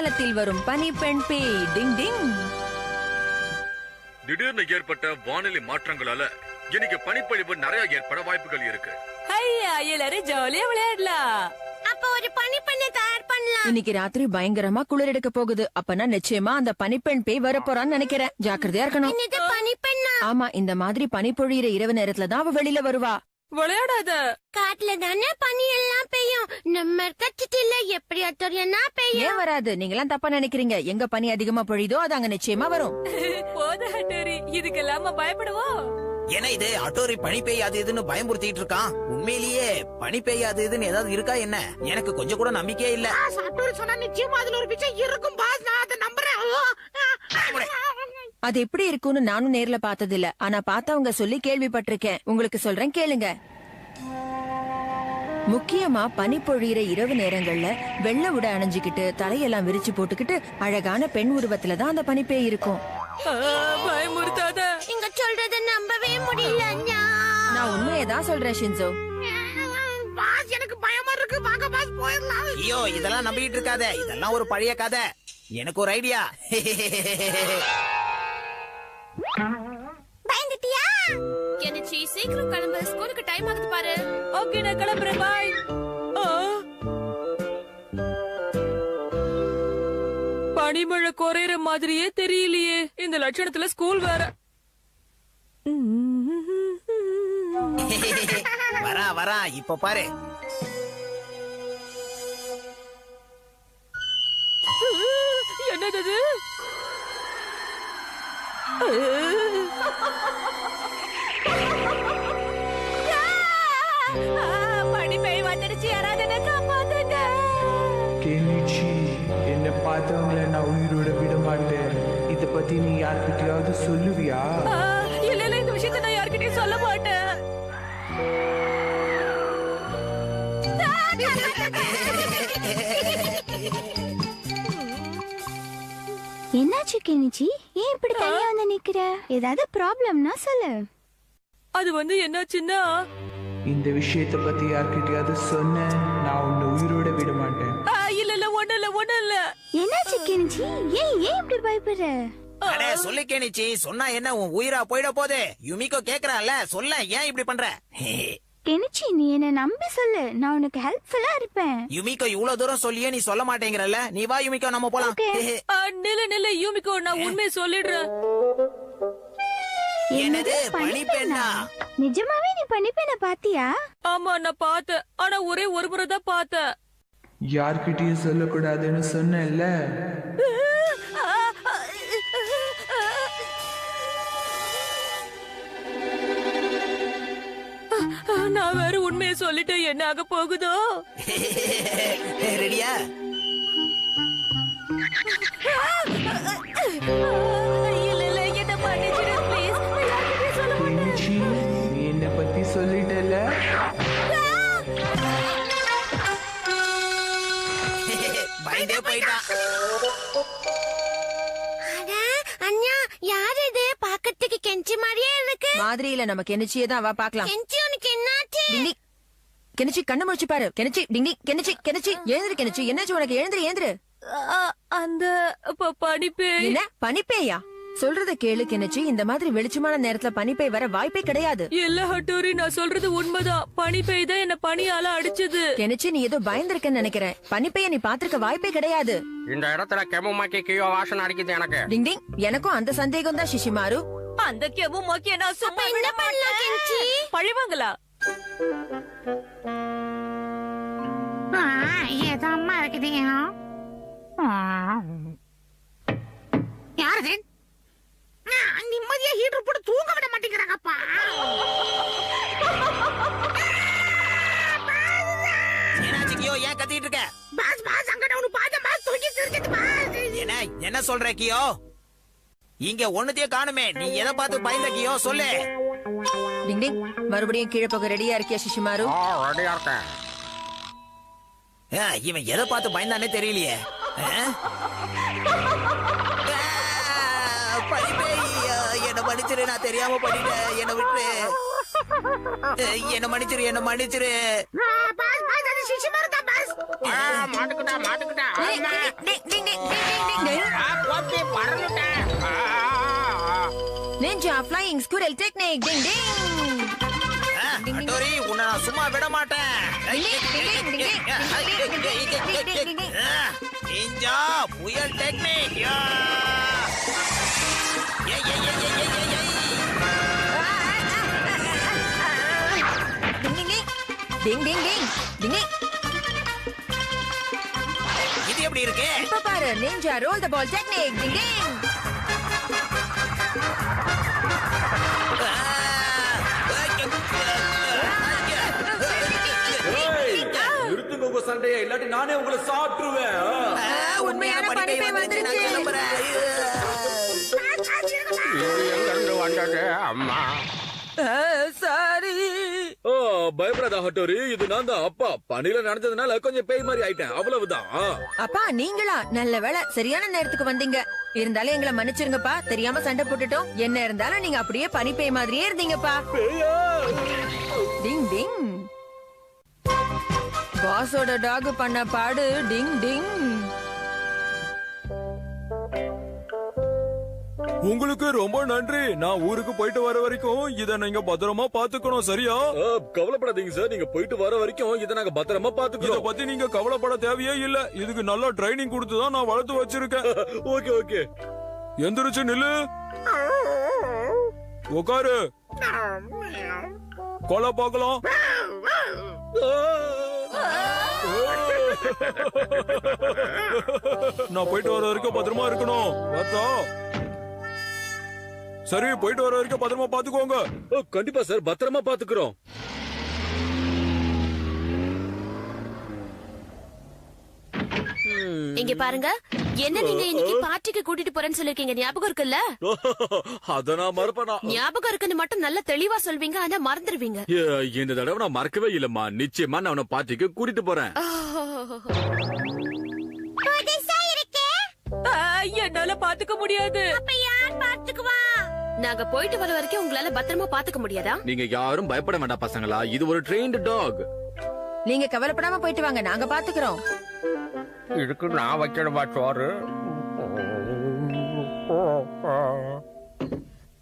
குளிர்காலத்தில் வரும் பனிப்பெண் பேய். டிங் டிங். திடீர்னு ஏற்பட்ட வானிலை மாற்றங்களால இன்னைக்கு பனிப்பொழிவு நிறைய ஏற்பட வாய்ப்புகள் இருக்கு. ஐயா எல்லாரும் ஜாலியா விளையாடலாம். அப்ப ஒரு பனிப்பெண்ணை தயார் பண்ணலாம். இன்னைக்கு ராத்திரி பயங்கரமா குளிர் எடுக்க போகுது. அப்பனா நிச்சயமா அந்த பனிப்பெண் பேய் வரப்போறான்னு நினைக்கிறேன். ஜாக்கிரதையா இருக்கணும். இது பனிப்பெண்ணா? ஆமா, இந்த மாதிரி பனி பொழியிற இரவு நேரத்துல தான் அவ வெளியில வருவா. விளையாடாத. காட்டுல தானே பனி எல்லாம் பெய்யும். நம்ம கட்டில எப்படி அத்தோரியனா பெய்யும். ஏன் வராது? நீங்களாம் தப்பா நினைக்கிறீங்க. எங்க பனி அதிகமா பொழியுதோ அது அங்க நிச்சயமா வரும். போத ஹட்டோரி, இதுக்கெல்லாம பயப்படுவோம். ஏன்னா இது அட்டோரி பனி பெய்யாது இதுன்னு பயமுறுத்திட்டு இருக்கான். உண்மையிலேயே பனி பெய்யாது இதுன்னு ஏதாவது இருக்கா என்ன? எனக்கு கொஞ்சம் கூட நம்பிக்கையே இல்ல. அட்டோரி சொன்னா நிச்சயமா அதுல ஒரு விஷயம் இருக்கும் பாஸ். நான் அதை நம்புறேன். அது எப்படி இருக்கும்னு நானும் நேர்ல பார்த்தது இல்ல. ஆனா பார்த்தவங்க சொல்லி கேள்விப்பட்டிருக்கேன். உங்களுக்கு சொல்றேன் கேளுங்க. முக்கியமா பனி பொழியிற இரவு நேரங்கள்ல வெள்ளை உடை அணிஞ்சுக்கிட்டு தலையெல்லாம் விரிச்சு போட்டுக்கிட்டு அழகான பெண் உருவத்துலதான் அந்த பனிப்பேய் இருக்கும். பயமுறுத்தாத. நீங்க சொல்றத நம்பவே முடியல. நான் உண்மையதான் சொல்றேன் ஷின்சோ. பாஸ் எனக்கு பயமா இருக்கு. வாங்க பாஸ் போயிடலாம். ஐயோ இதெல்லாம் நம்பிட்டு இருக்காத. இதெல்லாம் ஒரு பழைய கதை. எனக்கு ஒரு ஐடியா. பயந்துட்டியா? கெனிச்சி சீக்கிரம் கிளம்பு. ஸ்கூலுக்கு டைம் ஆகுது பாரு. ஓகே நான் கிளம்புறேன். பாய். பனிமழை குறையற மாதிரியே தெரியலையே. இந்த லட்சணத்துல ஸ்கூல் வேற. வரா இப்ப பாரு. என்னது? பனி பெய் வந்துடுச்சு. யாராவது என்ன காப்பாத்துங்க. கெனிச்சி, என்ன பார்த்தவங்கள நான் உயிரோட விட மாட்டேன். இத பத்தி நீ யார்கிட்டயாவது சொல்லுவியா? இல்ல இந்த விஷயத்த நான் யார்கிட்டயும் சொல்ல மாட்டேன். என்னாச்சு கெனிச்சி? ஏன் இப்படி தனியா வந்து நிக்கிற? ஏதாவது ப்ராப்ளம்னா சொல்லு. அது என்னாச்சுன்னா, இந்த விஷயத்த பத்தி யார்கிட்டயாவது சொன்ன நான் உன்னை உயிரோட விட மாட்டேன். இல்ல ஒண்ணு இல்ல. என்னாச்சு கெனிச்சி? ஏன் இப்படி பயப்படுற? அடே சொல்லு கேனிச்சி. சொன்னா என்ன உன் உயிரா போயிட போதே? யுமிகோ கேக்குறான்ல, சொல்ல ஏன் இப்படி பண்ற? கெனிச்சி நீ என்ன நம்பி சொல்லு. நான் உனக்கு ஹெல்ப்ஃபுல்லா இருப்பேன். யுமிகோ இவ்வளவு தூரம் சொல்லியே நீ சொல்ல மாட்டேங்கிறல்ல. நீ வா யுமிகோ நம்ம போலாம். நில்ல யூமிகோ, நான் உண்மையை சொல்லிடுறேன். என்னது பனிப்பெண்ணா? நிஜமாவே நீ பனிப்பெண்ண பாத்தியா? ஆமா நான் பார்த்தேன். ஆனா ஒரே ஒரு முறை தான் பார்த்தேன். யார்கிட்டயும் சொல்லக்கூடாதுன்னு சொன்னேன்ல. நான் வேற உண்மையை சொல்லிட்டு என்ன ஆக போகுதோ? ரெடியா? இல்ல என்ன பண்ணிச்சிரு ப்ளீஸ். கெனிச்சி, நீ என்ன பத்தி சொல்லிட்டல. பயந்தே போயிட்டான். அண்ணா யார் இது? பாக்கிறதுக்கு கெஞ்சி மாதிரியே இருக்கு. மாதிரி இல்ல, நம்ம கெனிச்சியே தான். வா பாக்கலாம். கெஞ்சி உனக்கு என்னாச்சு? டிங்கி, கெனிச்சி கண்ணு முடிச்சு பாரு. கெனிச்சி டிங்கி, கெனிச்சி எழுந்திரு. கெனிச்சி என்னாச்சு உனக்கு? எழுந்திரு. அந்த பனிப்பேய். என்ன பனிப்பேயா? சொல்றத கேளு கெனிச்சி. இந்த மாதிரி வெளிச்சமான நேரத்துல பனிப்பேய் வர வாய்ப்பே கிடையாது. இல்ல ஹட்டோரி, நான் சொல்றது உண்மைதான். பனிப்பேய் தான் என்ன பனியால அடிச்சது. கெனிச்சி நீ ஏதோ பயந்திருக்கன்னு நினைக்கிறேன். பனிப்பைய நீ பாத்திருக்க வாய்ப்பே கிடையாது. இந்த இடத்துல கெமுமாக்கி கியோ வாசனை அடிக்குது எனக்கு. டிங் டிங், எனக்கும் அந்த சந்தேகம் தான் ஷிஷிமாரு. அந்த கெமு மோக்கிய நான் சும்மா என்ன பண்ணலாம் கெஞ்சி? பழிவாங்களா? ஏதோ அம்மா இருக்குது. யாரு நிம்மதியா ஹீட்டர் போட்டு தூங்க விட மாட்டேங்கிறாங்கப்பா. என்னாச்சு கியோ? ஏன் கத்திட்டு இருக்க? பாஸ் பாஸ் அங்க நான் பாத்த பாஸ் தூக்கி சிரிச்சிட்டு பாஸ். என்ன சொல்ற கியோ? இங்க ஒண்ணுத்தையே காணுமே. நீ எதை பார்த்து பயந்த கியோ சொல்லு. டிங் டிங், மறுபடியும் கீழே போக ரெடியா இருக்கியா ஷிஷிமாரு? ரெடியா இருக்கேன். இவன் எதை பார்த்து பயந்தானே தெரியலையே. என்ன மன்னிச்சிரு, நான் தெரியாம பண்ணிட்டேன். என்ன விட்டு என்ன மன்னிச்சிரு. பாஸ் பாஸ் அது சிசிமாரு தான் பாஸ். மாட்டுக்கிட்டா. டிங் டிங் டிங் ஃப்ளையிங் ஸ்குரல் டெக்னிக். டிங் டிங். ஹட்டோரி உன்னை நான் சும்மா விட மாட்டேன். நிஞ்சா புயல் டெக்னிக். டிங் டிங் டிங் டிங் டிங். இது எப்படி இருக்கு? இப்ப பாரு, நிஞ்சா ரோல் தி பால் டெக்னிக். டிங் டிங். நிறுத்துங்க உங்க சண்டையை, இல்லாட்டி நானே உங்களை சாப்பிட்டுருவேன். உண்மையான பணிப்பை வந்துருச்சு. எங்கிருந்து வந்தது அம்மா? சாரி. ஓ பயப்படாத ஹட்டோரி, இது நான் தான் அப்பா. பனில நடந்ததுனால கொஞ்சம் பேய் மாதிரி ஆயிட்டேன், அவ்வளவுதான். அப்பா நீங்களா? நல்ல வேளை சரியான நேரத்துக்கு வந்தீங்க. இருந்தாலும் எங்களை மன்னிச்சிருங்கப்பா, தெரியாம சண்டை போட்டுட்டோம். என்ன இருந்தாலும் நீங்க அப்படியே பனிப்பேய் மாதிரியே இருந்தீங்கப்பா. டிங் டிங். பாஸோட டாக் பண்ண பாடு. டிங் டிங். உங்களுக்கு ரொம்ப நன்றி. நான் ஊருக்கு போயிட்டு வர வரைக்கும் இத நீங்க பத்திரமா பாத்துக்கணும், சரியா? கவலைப்படாதீங்க சார், நீங்க போயிட்டு வர வரைக்கும் இதை நாங்க பத்திரமா இத பாத்துக்கிறோம். பத்தி நீங்க கவலைப்பட தேவையே இல்ல. இதுக்கு நல்லா ட்ரைனிங் கொடுத்துதான் நான் வளர்த்து வச்சிருக்கேன். Okay okay. எந்திரிச்சு நில்லு, உட்காரு, கொலை பார்க்கலாம். நான் போயிட்டு வர வரைக்கும் பத்திரமா இருக்கணும். வரட்டா? சரி, போயிட்டு வர வரைக்கும் பத்திரமா பாத்துக்கோங்க. கண்டிப்பா சார், பத்திரமா பாத்துக்கிறோம். இங்க பாருங்க, என்ன நீங்க இன்னைக்கு பார்ட்டிக்கு கூட்டிட்டு போறேன்னு சொல்லிருக்கீங்க, ஞாபகம் இருக்குல்ல? அத நான் மறப்பேனா? ஞாபகம் இருக்குன்னு மட்டும் நல்லா தெளிவா சொல்வீங்க, ஆனா மறந்துடுவீங்க. இந்த தடவை நான் மறக்கவே இல்லம்மா. நிச்சயமா நான் அவனை பார்ட்டிக்கு கூட்டிட்டு போறேன். என்னால பாத்துக்க முடியாது. யார் பாத்துக்குவா? நாங்க போயிட்டு வர வரைக்கும் உங்களால பத்திரமா பாத்துக்க முடியாதா? நீங்க யாரும் பயப்பட வேண்டாம் பசங்களா, இது ஒரு ட்ரெயின்டு டாக். நீங்க கவலைப்படாம போயிட்டு வாங்க, நாங்க பாத்துக்கிறோம். இதுக்கு நான் வைக்கணுமா சோறு?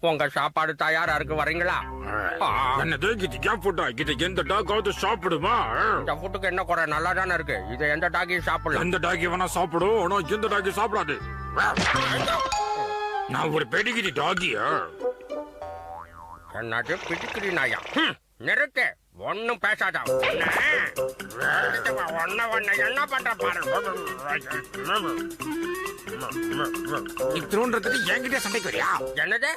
உங்க சாப்பாடு தயாரா இருக்கு, வரீங்களா? என்னது எந்த டாகாவது சாப்பிடுமா? இந்த ஃபுட்டுக்கு என்ன குறை? நல்லா தானே இருக்கு. இதை எந்த டாகியும் சாப்பிடலாம். எந்த டாகி வேணா சாப்பிடும், ஆனா எந்த டாகி சாப்பிடாது. நான் ஒரு பெடிகிரி டாகியா? என்னது பிடிக்கிறி நாயா? நிறுத்து, ஒன்னும் பேசாத. என்ன பண்ற பாரு. இத்தோன்றதுக்கு என்கிட்ட சண்டைக்கு வரியா? என்னது?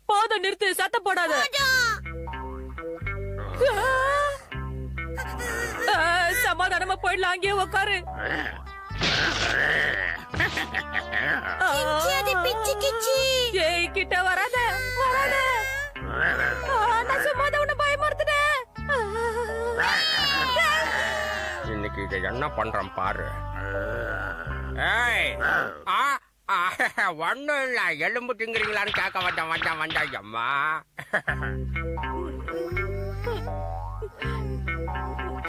போதும், நிறுத்து, சத்தம் போடாத. சமாதானமா போயிடலாம், அங்கேயே உட்காரு. ஏய், கிட்ட வராத வராத. நான் சும்மா தான் உன்னை பயமுறுத்துனேன். இன்னைக்கு இதை என்ன பண்றேன் பாரு. ஒண்ணும் இல்ல, எலும்பு திங்குறீங்களான்னு கேட்க வந்தேன் அம்மா.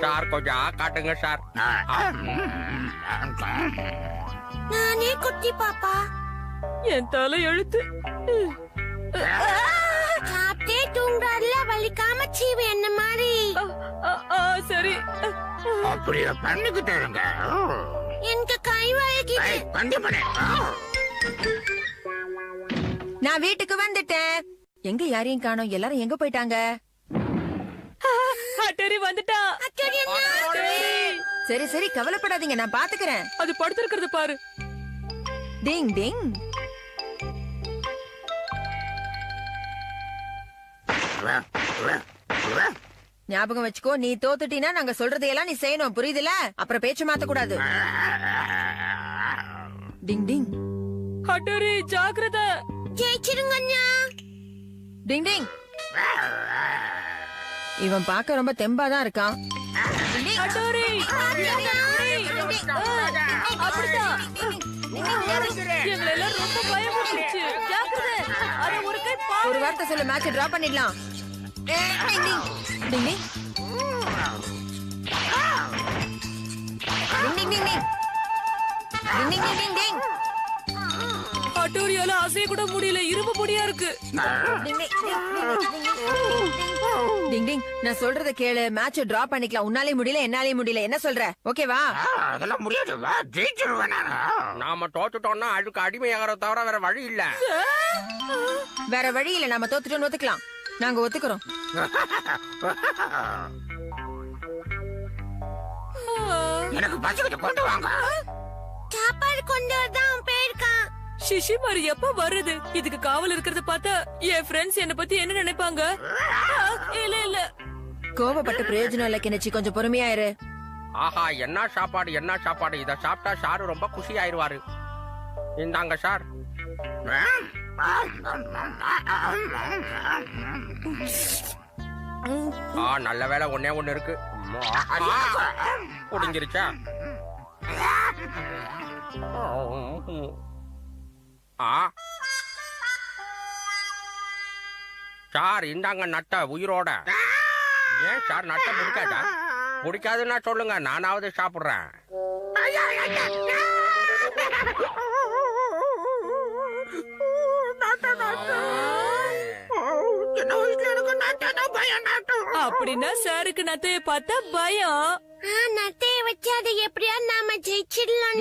சார் கொஞ்சம் காட்டுங்க சார். நானே குட்டி பாப்பா. என் தலை எழுத்து. சாப்பிட்டே தூங்குறாருல, வலிக்காம சீவு என்ன மாதிரி. சரி, அப்படியே பண்ணிக்கிட்டு இருங்க. எனக்கு கை வலிக்குது. நான் வீட்டுக்கு வந்துட்டேன். எங்க யாரையும் காணோம், எல்லாரும் எங்க போயிட்டாங்க? ஹட்டோரி வந்துட்டா. சரி சரி, கவலைப்படாதீங்க, நான் பாத்துக்கிறேன். அது படுத்திருக்கிறது பாரு. டிங் டிங். ஞாபகம் வச்சுக்கோ, நீ தோத்துட்டீனா நாங்க சொல்றதையெல்லாம் நீ செய்யணும், புரியுதுல? அப்புறம் பேச்சு மாத்த கூடாது. டிங் டிங். ஹட்டோரி ஜாக்கிரதை. ஜெயிச்சிருங்க அண்ணா. டிங் டிங். இவன் பார்க்க ரொம்ப தெம்பாதான் இருக்கான். ஹட்டோரி. அப்படிதான். எங்களை எல்லாம் ரொம்ப பயமுறுத்துச்சு. ஜாக்கிரதை. அது ஒரு கை பாரு. ஒரு வார்த்தை சொல்லு, மேட்ச் டிரா பண்ணிடலாம். டிங் டிங். டிங் டிங் டிங் டிங். டிங் டிங் டிங் டிங் டிங். அட்டோரியால அசைய கூட முடியல, இரும்பு பொடியா இருக்கு. டிங் டிங் டிங் டிங். நான் சொல்றத கேளு, மேட்ச் டிரா பண்ணிக்கலாம். உன்னாலே முடியல, என்னாலே முடியல. என்ன சொல்ற? ஓகேவா? அதெல்லாம் முடியாது, ஜெயிச்சிருவேன் நானு. நாம தோத்துட்டோம்னா அதுக்கு அடிமையாகிற தவிர வேற வழி இல்ல. வேற வழி இல்ல, நாம தோத்துட்டோம்னு ஒத்துக்கலாம். நாங்க ஒத்துக்கிறோம். எனக்கு பசிக்கிட்டு கொண்டு வாங்க. சாப்பாடு கொண்டு வரதான் போயிருக்கான். ஷிஷிமாரு எப்ப வருது? இதுக்கு காவல் இருக்கிறத பார்த்தா என் ஃப்ரெண்ட்ஸ் என்ன பத்தி என்ன நினைப்பாங்க? இல்ல இல்ல, கோபப்பட்ட பிரயோஜனம் இல்ல கெனிச்சி, கொஞ்சம் பொறுமையா இரு. ஆஹா, என்ன சாப்பாடு என்ன சாப்பாடு! இத சாப்பிட்டா ஷாரு ரொம்ப குஷி ஆயிருவாரு. இந்தாங்க சார். நல்ல வேளை ஒன்னே ஒண்ணு இருக்கு. புடிங்கிருச்சா? சார் இந்தாங்க நட்ட உயிரோட. ஏன் சார் நட்ட பிடிக்காதா? பிடிக்காதுன்னா சொல்லுங்க, நானாவது சாப்பிடுறேன். அப்படின்னா சாருக்கு நத்தைய பார்த்தா பயம். நத்தைய வச்சு அதை எப்படியா நாம ஜெயிச்சிடலாம்.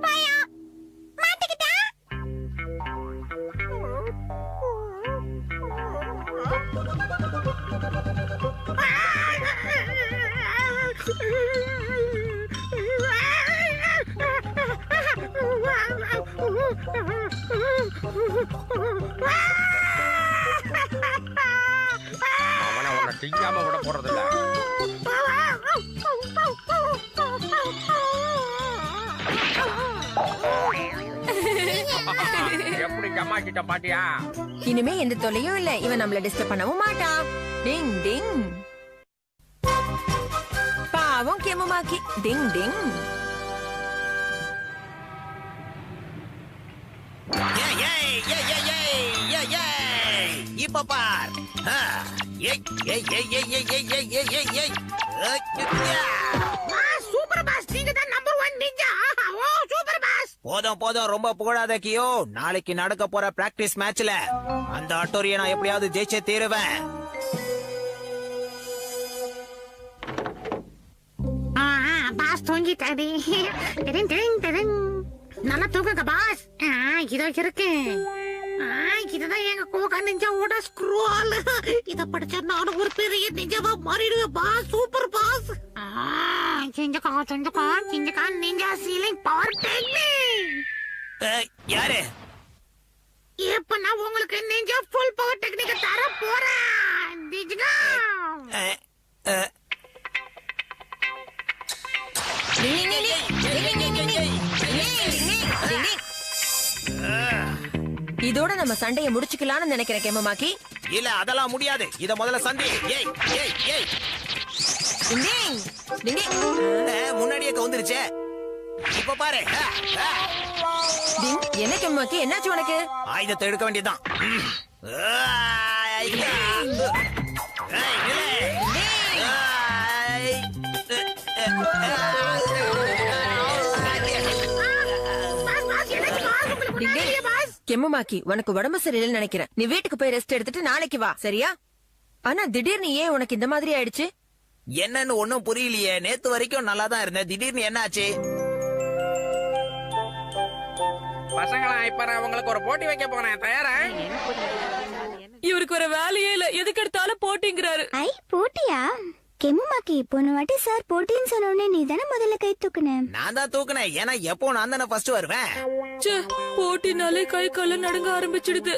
பயம் மாட்டிக்கிட்டா. அவனை உன்னை செய்யாம விட போறதில்ல. எப்படி ஜமாச்சிட்ட பாட்டியா? இனிமே எந்த தொல்லையும் இல்ல, இவன் நம்மள டிஸ்டர்ப் பண்ணவும் மாட்டான். டிங் டிங். பாவம் கெமுமாக்கி. டிங் டிங். இப்ப பார். சூப்பர் பாஸ், நீங்க தான் நம்பர் 1 நிஞ்சா. ஓ சூப்பர் பாஸ். போதும் போதும், ரொம்ப புகழாத கியோ. நாளைக்கு நடக்க போற பிராக்டிஸ் மேட்ச்ல அந்த அட்டோரியை நான் எப்படியாவது ஜெயிச்சே தீருவேன். பாஸ் தூங்கிட்டாடி. நல்லா தூங்குங்க பாஸ். இதோ இருக்கு. இதுதான் எங்க கோகா நிஞ்சாவோட ஸ்க்ரோல். இத படிச்சா நானும் ஒரு பெரிய நிஞ்சாவா மாறிடுவேன் பாஸ். Super boss. சிஞ்சகா நிஞ்சா சீலிங் பவர் டெக்னிக். யாரு? இப்ப நான் உங்களுக்கு நிஞ்சா ஃபுல் பவர் டெக்னிக் தர போறேன். நிஞ்சா இதோட நம்ம சண்டைய முடிச்சுக்கலாம்னு நினைக்கிறேன் கெமுமாக்கி. இல்ல, அதெல்லாம் முடியாது. இத முதல்ல சந்தி. முன்னாடியே கவுந்துருச்சே. இப்ப பாரு. என்ன கெமுமாக்கி, என்னாச்சு உனக்கு? ஆயுதத்தை எடுக்க வேண்டியதுதான். கெமுமாக்கி, உனக்கு உடம்பு சரியில்லைன்னு நினைக்கிறேன். நீ வீட்டுக்கு போய் ரெஸ்ட் எடுத்துட்டு நாளைக்கு வா, சரியா? ஆனா திடீர்னு ஏன் உனக்கு இந்த மாதிரி ஆயிடுச்சு? என்னன்னு ஒண்ணும் புரியலையே. நேத்து வரைக்கும் நல்லா தான் இருந்தேன், திடீர்னு என்ன ஆச்சு? பசங்களா, இப்ப நான் உங்களுக்கு ஒரு போட்டி வைக்க போறேன். தயாரா? இவருக்கு ஒரு வேலையே இல்ல, எதுக்கு எடுத்தாலும் போட்டிங்கிறாரு. ஐ போட்டியா? கெமுமாக்கி, போன வாட்டி சார் போட்டின்னு சொன்னோடனே நீ தானே முதல்ல கை தூக்குன. நான் தான் தூக்குனேன். ஏன்னா எப்போ நான் தானே ஃபர்ஸ்ட் வருவேன். போட்டினாலே கை கால நடுங்க ஆரம்பிச்சிடுது.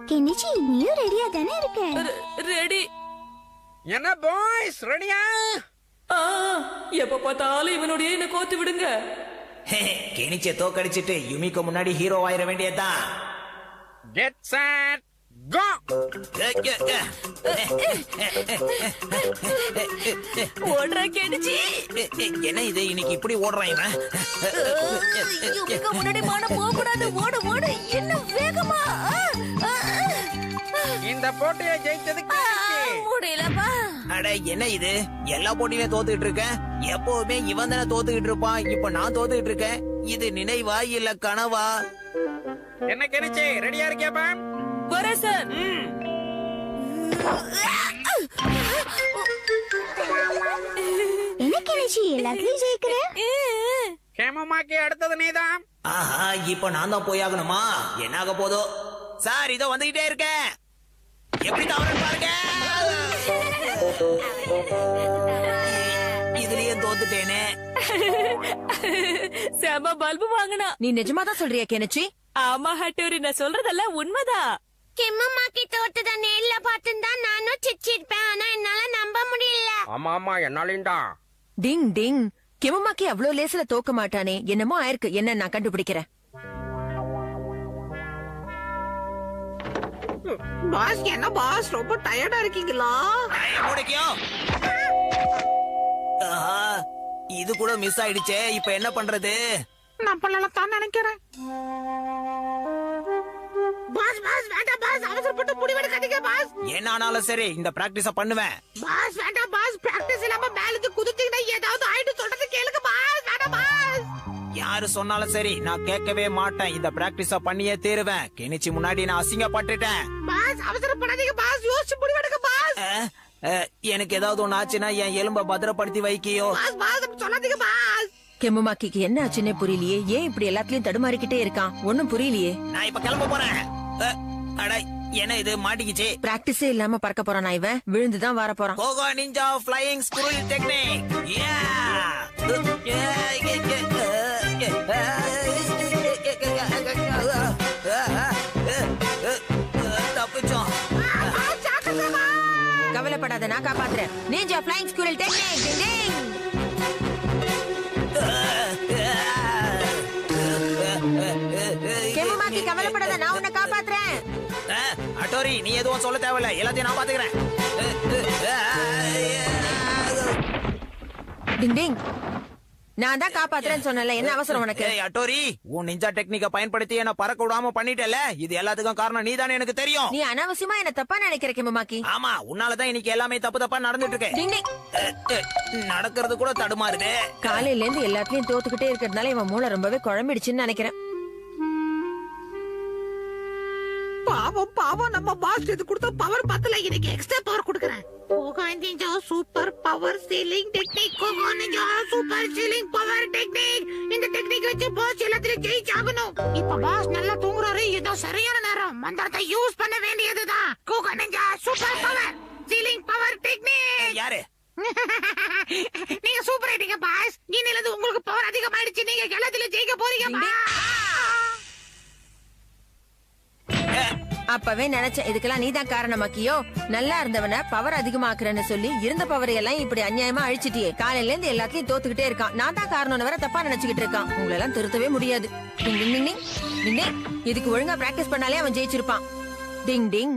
கெனிச்சி, நீயும் ரெடியா தானே இருக்க? ரெடி. என்ன பாய்ஸ், ரெடியா? எப்ப பார்த்தாலும் இவனுடைய என்ன கோத்து விடுங்க. கெனிச்ச தோக்கடிச்சிட்டு யுமிக்கு முன்னாடி ஹீரோ ஆயிர வேண்டியதுதான். Get set go. ஓடுறா கெனிச்சி. என்ன இது இன்னைக்கு இப்படி ஓடுறான் இவன்? இவங்க முன்னாடி மானம் போக கூடாது. ஓடு ஓடு இன்னும் வேகமா. இந்த போட்டியை ஜெயிச்சது கெனிச்சி. முடியலப்பா. அட என்ன இது எல்லா போட்டியிலும் தோத்துக்கிட்டு இருக்கேன். எப்பவுமே இவன் தானே தோத்துக்கிட்டு இருப்பான். இப்ப நான் தோத்துக்கிட்டு இருக்கேன். இது நினைவா இல்ல கனவா? என்ன கெனிச்சி ரெடியா இருக்கியாப்பா? போறேன் சார். என்ன கிணச்சி எல்லாத்துலயும் ஜெயிக்கிற? ஹேமமாக்கி அடுத்தது நீதான். ஆஹா இப்ப நான் தான் போய் ஆகணுமா? என்ன ஆக போதோ? சார் இதோ வந்துகிட்டே இருக்கேன். எப்படி தவறு பாருங்க. இதுலயே தோத்துட்டேனே. செம பல்பு வாங்கினா. நீ நிஜமா தான் சொல்றியா கெனிச்சி? ஆமா ஹட்டோரி, நான் சொல்றதெல்லாம் உண்மைதான். கெம்மமாக்கி தோட்டத்தை நேர்ல பார்த்துதான் நானும் சிரிச்சிருப்பேன். ஆனா என்னால நம்ப முடியல. ஆமா ஆமா என்னாலிண்டா. டிங் டிங். கெமமாக்கி அவ்வளவு லேசில தோக்க மாட்டானே. என்னமோ ஆயிருக்கு. என்ன நான் கண்டுபிடிக்கிறேன். பாஸ் என்ன பாஸ் ரொம்ப டயர்டா இருக்கீங்களா? ஆஹா, இது கூட மிஸ் ஆயிடுச்சே. இப்ப என்ன பண்றது? நான் பண்ணலாம் தான் நினைக்கிறேன். பாஸ் பாஸ் வேண்டாம் பாஸ், அவசரப்பட்டு முடிவெடுக்காதீங்க பாஸ். என்ன ஆனாலும் சரி இந்த பிராக்டிஸ பண்ணுவேன். பாஸ் வேண்டாம் பாஸ், பிராக்டிஸ் இல்லாம மேலுக்கு குதிச்சீங்கன்னா ஏதாவது ஆயிட்டு சொல்றது கேளுங்க பாஸ். வேண்டாம் பாஸ். யாரு சொன்னாலும் சரி நான் கேட்கவே மாட்டேன். இந்த பிராக்டிஸ பண்ணியே தீருவேன். கெனிச்சி முன்னாடி நான் அசிங்கப்பட்டுட்டேன். பாஸ் அவசரப்படாதீங்க பாஸ், யோசிச்சு முடிவெடுங்க பாஸ். எனக்கு ஏதாவது ஒண்ணு ஆச்சுன்னா என் எலும்ப பத்திரப்படுத்தி வைக்கியோ. பாஸ் பாஸ் அப்படி சொல்லாதீங்க பாஸ். கெமமாக்கிக்கு என்ன ஆச்சுன்னே புரியலையே. ஏன் இப்படி எல்லாத்துலயும் தடுமாறிக்கிட்டே இருக்கான்? ஒண்ணும் புரியலையே. நான் இப்ப கிளம்ப போறேன். அட என்ன இது மாட்டிக்கிச்சு. பிராக்டிஸே இல்லாம பறக்க போறான் இவன். விழுந்துதான் வர போறான். கோகோ நிஞ்சா ஃப்ளையிங் ஸ்குரில் டெக்னிக். தப்பிச்சோம். கவலைப்படாத, நான் காப்பாத்துறேன். Ninja flying squirrel technique. Ding ding. கெமமாக்கி கவலைப்படாத, நான் உன்னை காப்பாத்துறேன். அட்டோரி நீ எதுவும் சொல்ல தேவையில்ல. எல்லாத்தையும் நான் பாத்துக்கிறேன். டிங் டிங். நான் தான் காப்பாத்துறேன்னு சொன்னல. என்ன அவசரம் உனக்கு? அட்டோரி உன் நிஞ்சா டெக்னிக்க பயன்படுத்தி என்ன பறக்க விடாம பண்ணிட்டல. இது எல்லாத்துக்கும் காரணம் நீதானே எனக்கு தெரியும். நீ அனாவசியமா என்ன தப்பா நினைக்கிற கெமமாக்கி. ஆமா உன்னாலதான் இன்னைக்கு எல்லாமே தப்பு தப்பா நடந்துட்டு இருக்கு. டிங் டிங். நடக்கிறது கூட தடுமாறுது. காலையில இருந்து எல்லாத்துலயும் தோத்துக்கிட்டே இருக்கிறதுனால இவன் மூளை ரொம்பவே குழம்பிடுச்சுன்னு நினைக்கிறேன். பாவம் பாவம், நம்ம பாஸ் இது கொடுத்த பவர் பத்தல. இன்னைக்கு எக்ஸ்ட்ரா பவர் கொடுக்கறேன். Koko ninja super power sealing technique. Koko ninja super sealing power technique. இந்த டெக்னிக் வச்சு பாஸ் எல்லாத்தையும் ஜெயிச்சாகணும். இப்ப பாஸ் நல்லா தூங்குறாரு. இதோ சரியான நேரம். மந்திரத்தை யூஸ் பண்ண வேண்டியதுதான். Koko ninja super power sealing power technique. யாரு? நீங்க சூப்பர் ஆயிட்டீங்க பாஸ். இன்னில இருந்து உங்களுக்கு பவர் அதிகமாயிடுச்சு. நீங்க எல்லாத்தையும் ஜெயிக்க போறீங்க பாஸ். அப்பவே நினைச்சேன் இதுக்கெல்லாம் நீதான் காரணமாக்கியோ. நல்லா இருந்தவன பவர் அதிகமாக்குறேன்னு சொல்லி இருந்த பவரை எல்லாம் இப்படி அநியாயமா அழிச்சிட்டியே. காலையில இருந்து எல்லாத்தையும் தோத்துக்கிட்டே இருக்கான். நான் தான் காரணம்னு வேற தப்பா நினைச்சுக்கிட்டு இருக்கான். உங்களை எல்லாம் திருத்தவே முடியாது. டிங் டிங் டிங் டிங். இதுக்கு ஒழுங்கா பிராக்டிஸ் பண்ணாலே அவன் ஜெயிச்சிருப்பான். டிங் டிங்.